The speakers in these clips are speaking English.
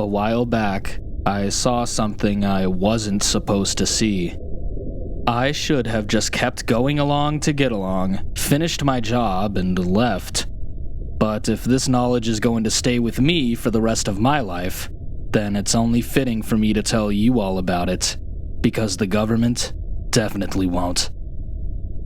while back, I saw something I wasn't supposed to see. I should have just kept going along to get along, finished my job, and left. But if this knowledge is going to stay with me for the rest of my life, then it's only fitting for me to tell you all about it, because the government definitely won't.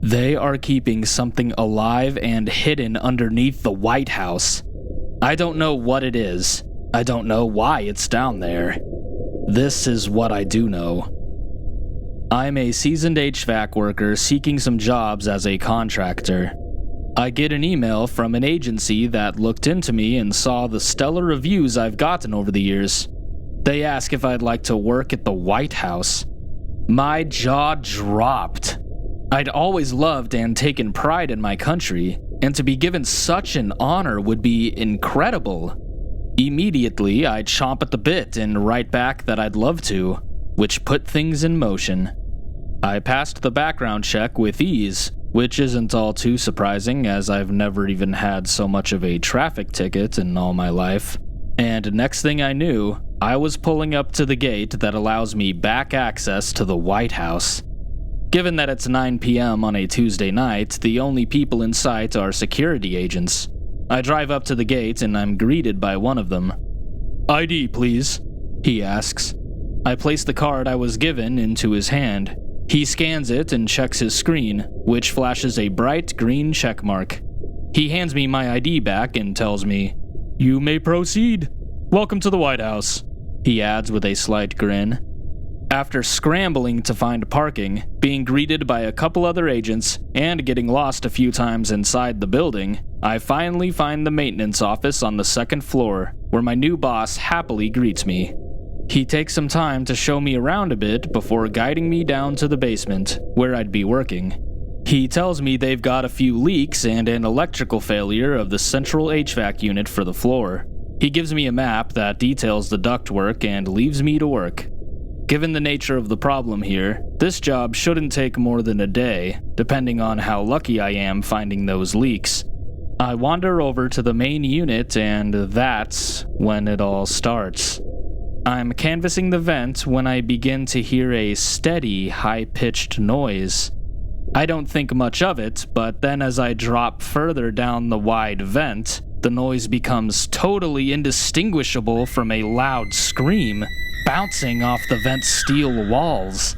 They are keeping something alive and hidden underneath the White House. I don't know what it is. I don't know why it's down there. This is what I do know. I'm a seasoned HVAC worker seeking some jobs as a contractor. I get an email from an agency that looked into me and saw the stellar reviews I've gotten over the years. They ask if I'd like to work at the White House. My jaw dropped. I'd always loved and taken pride in my country, and to be given such an honor would be incredible. Immediately, I'd chomp at the bit and write back that I'd love to, which put things in motion. I passed the background check with ease, which isn't all too surprising as I've never even had so much of a traffic ticket in all my life. And next thing I knew, I was pulling up to the gate that allows me back access to the White House. Given that it's 9 p.m. on a Tuesday night, the only people in sight are security agents. I drive up to the gate and I'm greeted by one of them. "ID, please," he asks. I place the card I was given into his hand. He scans it and checks his screen, which flashes a bright green check mark. He hands me my ID back and tells me, "You may proceed. Welcome to the White House," he adds with a slight grin. After scrambling to find parking, being greeted by a couple other agents, and getting lost a few times inside the building, I finally find the maintenance office on the second floor, where my new boss happily greets me. He takes some time to show me around a bit before guiding me down to the basement, where I'd be working. He tells me they've got a few leaks and an electrical failure of the central HVAC unit for the floor. He gives me a map that details the ductwork and leaves me to work. Given the nature of the problem here, this job shouldn't take more than a day, depending on how lucky I am finding those leaks. I wander over to the main unit and that's when it all starts. I'm canvassing the vent when I begin to hear a steady, high-pitched noise. I don't think much of it, but then as I drop further down the wide vent, the noise becomes totally indistinguishable from a loud scream, bouncing off the vent's steel walls.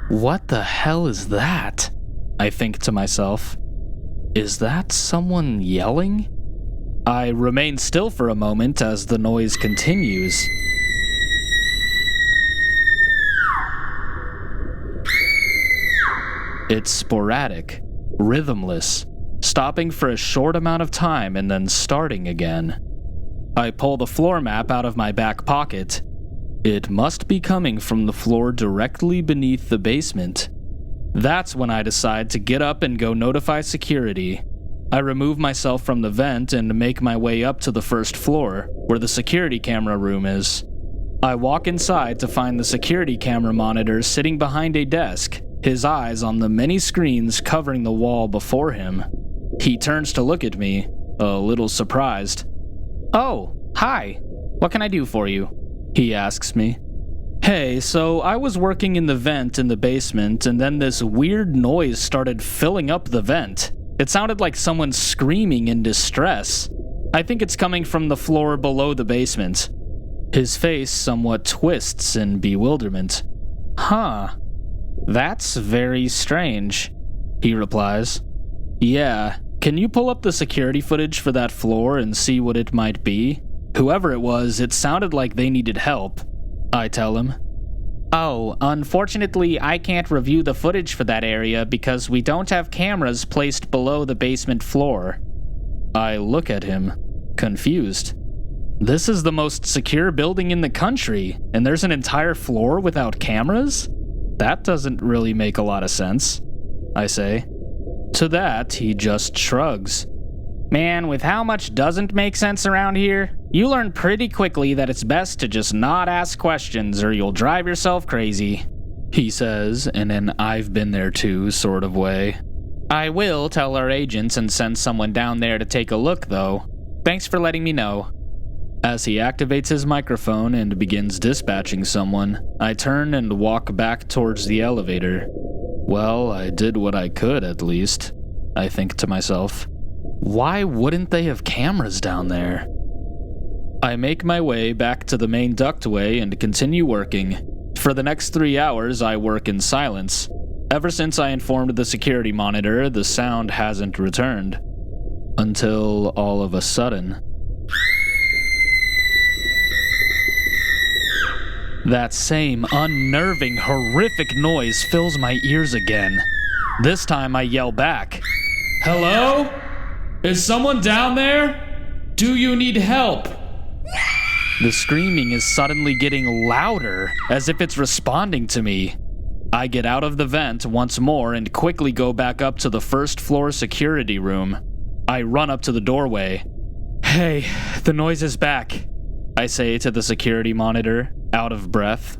What the hell is that? I think to myself. Is that someone yelling? I remain still for a moment as the noise continues. It's sporadic, rhythmless, stopping for a short amount of time and then starting again. I pull the floor map out of my back pocket. It must be coming from the floor directly beneath the basement. That's when I decide to get up and go notify security. I remove myself from the vent and make my way up to the first floor, where the security camera room is. I walk inside to find the security camera monitor sitting behind a desk, his eyes on the many screens covering the wall before him. He turns to look at me, a little surprised. "Oh, hi. What can I do for you?" he asks me. "Hey, so I was working in the vent in the basement and then this weird noise started filling up the vent. It sounded like someone screaming in distress. I think it's coming from the floor below the basement." His face somewhat twists in bewilderment. "Huh. That's very strange," he replies. "Yeah, can you pull up the security footage for that floor and see what it might be? Whoever it was, it sounded like they needed help," I tell him. "Oh, unfortunately, I can't review the footage for that area because we don't have cameras placed below the basement floor." I look at him, confused. This is the most secure building in the country, and there's an entire floor without cameras? That doesn't really make a lot of sense, I say. To that, he just shrugs. "Man, with how much doesn't make sense around here, you learn pretty quickly that it's best to just not ask questions or you'll drive yourself crazy," he says in an I've been there too sort of way. I will tell our agents and send someone down there to take a look, though. Thanks for letting me know. As he activates his microphone and begins dispatching someone, I turn and walk back towards the elevator. Well, I did what I could, at least, I think to myself. Why wouldn't they have cameras down there? I make my way back to the main ductway and continue working. For the next 3 hours, I work in silence. Ever since I informed the security monitor, the sound hasn't returned. Until all of a sudden, that same unnerving, horrific noise fills my ears again. This time I yell back, "Hello? Is someone down there? Do you need help?" The screaming is suddenly getting louder, as if it's responding to me. I get out of the vent once more and quickly go back up to the first floor security room. I run up to the doorway. "Hey, the noise is back," I say to the security monitor, out of breath.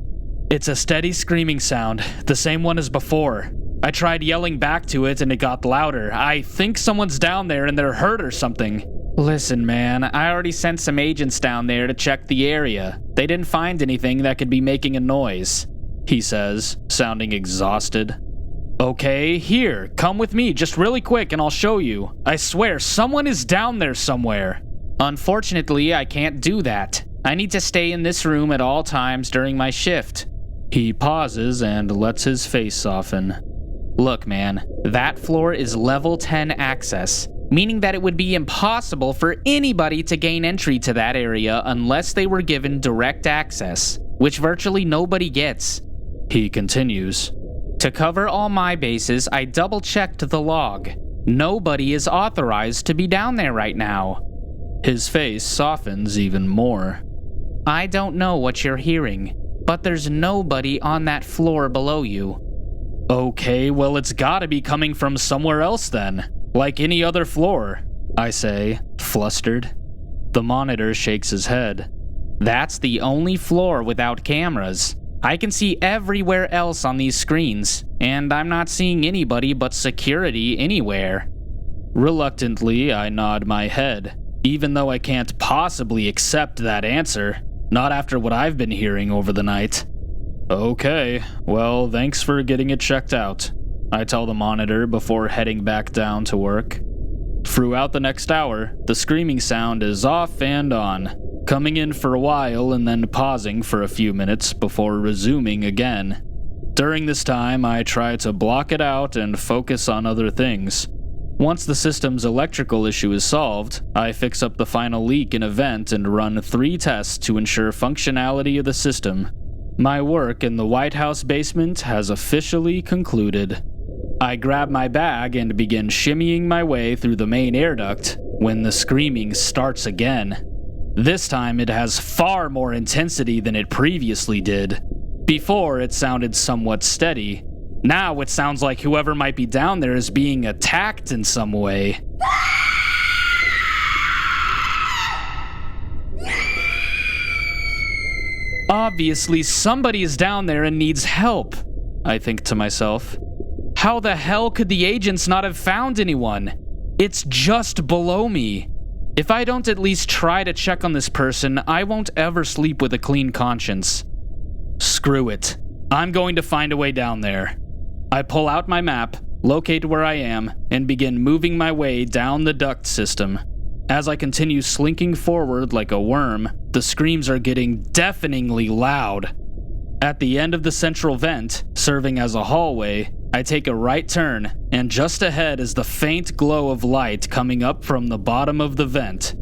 "It's a steady screaming sound, the same one as before. I tried yelling back to it and it got louder. I think someone's down there and they're hurt or something." "Listen, man, I already sent some agents down there to check the area. They didn't find anything that could be making a noise," he says, sounding exhausted. "Okay, here, come with me just really quick and I'll show you. I swear, someone is down there somewhere." "Unfortunately, I can't do that. I need to stay in this room at all times during my shift." He pauses and lets his face soften. "Look, man, that floor is level 10 access, meaning that it would be impossible for anybody to gain entry to that area unless they were given direct access, which virtually nobody gets." He continues, "To cover all my bases, I double-checked the log. Nobody is authorized to be down there right now." His face softens even more. "I don't know what you're hearing, but there's nobody on that floor below you." "Okay, well it's gotta be coming from somewhere else then, like any other floor," I say, flustered. The monitor shakes his head. "That's the only floor without cameras. I can see everywhere else on these screens, and I'm not seeing anybody but security anywhere." Reluctantly, I nod my head, even though I can't possibly accept that answer, not after what I've been hearing over the night. "Okay, well, thanks for getting it checked out," I tell the monitor before heading back down to work. Throughout the next hour, the screaming sound is off and on, coming in for a while and then pausing for a few minutes before resuming again. During this time, I try to block it out and focus on other things. Once the system's electrical issue is solved, I fix up the final leak in a vent and run 3 tests to ensure functionality of the system. My work in the White House basement has officially concluded. I grab my bag and begin shimmying my way through the main air duct when the screaming starts again. This time it has far more intensity than it previously did. Before, it sounded somewhat steady. Now it sounds like whoever might be down there is being attacked in some way. Obviously, somebody is down there and needs help, I think to myself. How the hell could the agents not have found anyone? It's just below me. If I don't at least try to check on this person, I won't ever sleep with a clean conscience. Screw it. I'm going to find a way down there. I pull out my map, locate where I am, and begin moving my way down the duct system. As I continue slinking forward like a worm, the screams are getting deafeningly loud. At the end of the central vent, serving as a hallway, I take a right turn, and just ahead is the faint glow of light coming up from the bottom of the vent.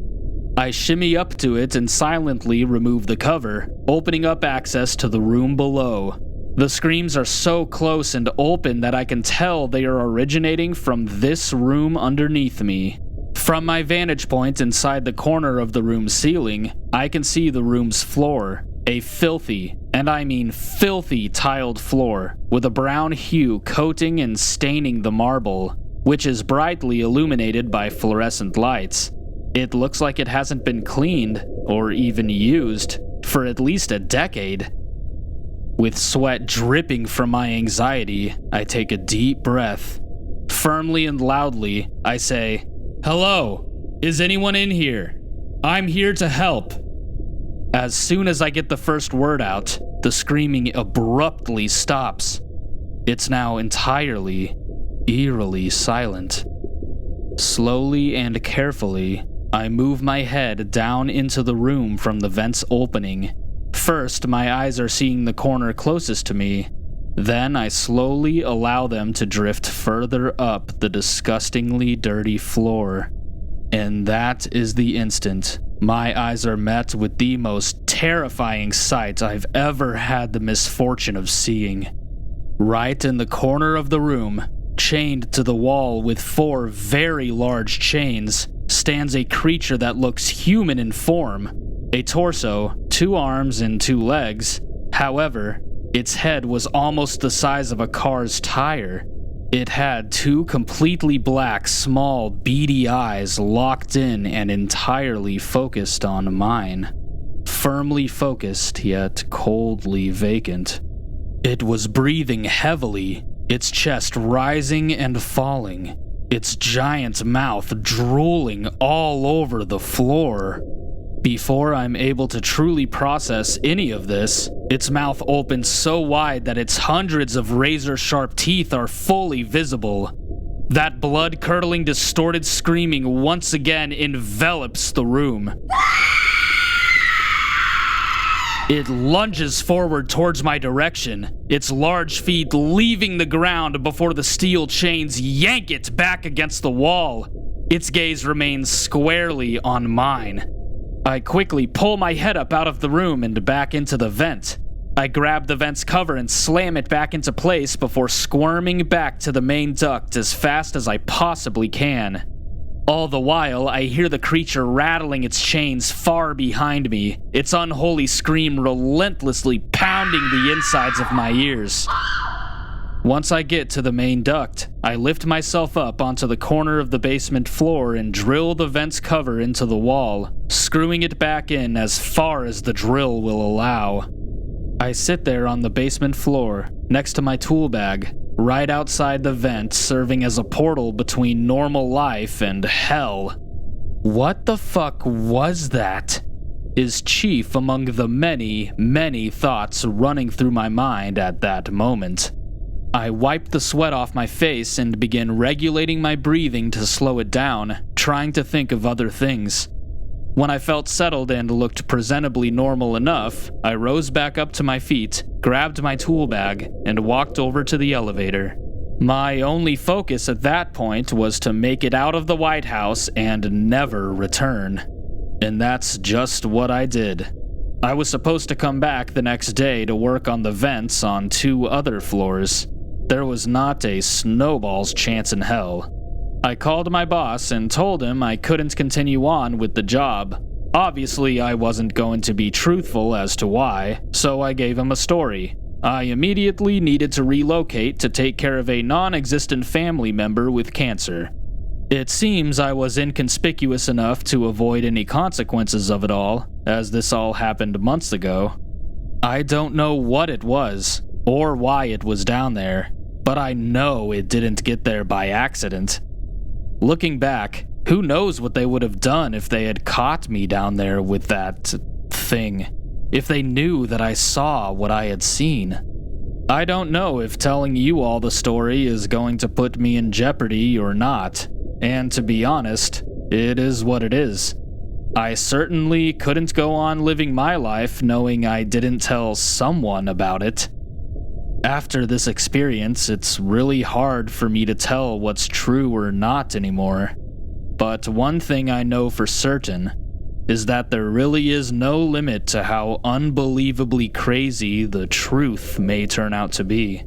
I shimmy up to it and silently remove the cover, opening up access to the room below. The screams are so close and open that I can tell they are originating from this room underneath me. From my vantage point inside the corner of the room's ceiling, I can see the room's floor, a filthy, and I mean filthy tiled floor, with a brown hue coating and staining the marble, which is brightly illuminated by fluorescent lights. It looks like it hasn't been cleaned, or even used, for at least a decade. With sweat dripping from my anxiety, I take a deep breath. Firmly and loudly, I say, "Hello, is anyone in here? I'm here to help." As soon as I get the first word out, the screaming abruptly stops. It's now entirely, eerily silent. Slowly and carefully, I move my head down into the room from the vent's opening. First, my eyes are seeing the corner closest to me. Then I slowly allow them to drift further up the disgustingly dirty floor. And that is the instant my eyes are met with the most terrifying sight I've ever had the misfortune of seeing. Right in the corner of the room, chained to the wall with 4 very large chains, stands a creature that looks human in form. A torso, 2 arms, and 2 legs. However, its head was almost the size of a car's tire. It had 2 completely black, small, beady eyes locked in and entirely focused on mine. Firmly focused, yet coldly vacant. It was breathing heavily, its chest rising and falling, its giant mouth drooling all over the floor. Before I'm able to truly process any of this, its mouth opens so wide that its hundreds of razor-sharp teeth are fully visible. That blood-curdling, distorted screaming once again envelops the room. It lunges forward towards my direction, its large feet leaving the ground before the steel chains yank it back against the wall. Its gaze remains squarely on mine. I quickly pull my head up out of the room and back into the vent. I grab the vent's cover and slam it back into place before squirming back to the main duct as fast as I possibly can. All the while, I hear the creature rattling its chains far behind me, its unholy scream relentlessly pounding the insides of my ears. Once I get to the main duct, I lift myself up onto the corner of the basement floor and drill the vent's cover into the wall, screwing it back in as far as the drill will allow. I sit there on the basement floor, next to my tool bag, right outside the vent, serving as a portal between normal life and hell. What the fuck was that? Is chief among the many, many thoughts running through my mind at that moment. I wipe the sweat off my face and begin regulating my breathing to slow it down, trying to think of other things. When I felt settled and looked presentably normal enough, I rose back up to my feet, grabbed my tool bag, and walked over to the elevator. My only focus at that point was to make it out of the White House and never return. And that's just what I did. I was supposed to come back the next day to work on the vents on 2 other floors. There was not a snowball's chance in hell. I called my boss and told him I couldn't continue on with the job. Obviously, I wasn't going to be truthful as to why, so I gave him a story. I immediately needed to relocate to take care of a non-existent family member with cancer. It seems I was inconspicuous enough to avoid any consequences of it all, as this all happened months ago. I don't know what it was, or why it was down there, but I know it didn't get there by accident. Looking back, who knows what they would have done if they had caught me down there with that thing, if they knew that I saw what I had seen. I don't know if telling you all the story is going to put me in jeopardy or not, and to be honest, it is what it is. I certainly couldn't go on living my life knowing I didn't tell someone about it. After this experience, it's really hard for me to tell what's true or not anymore. But one thing I know for certain is that there really is no limit to how unbelievably crazy the truth may turn out to be.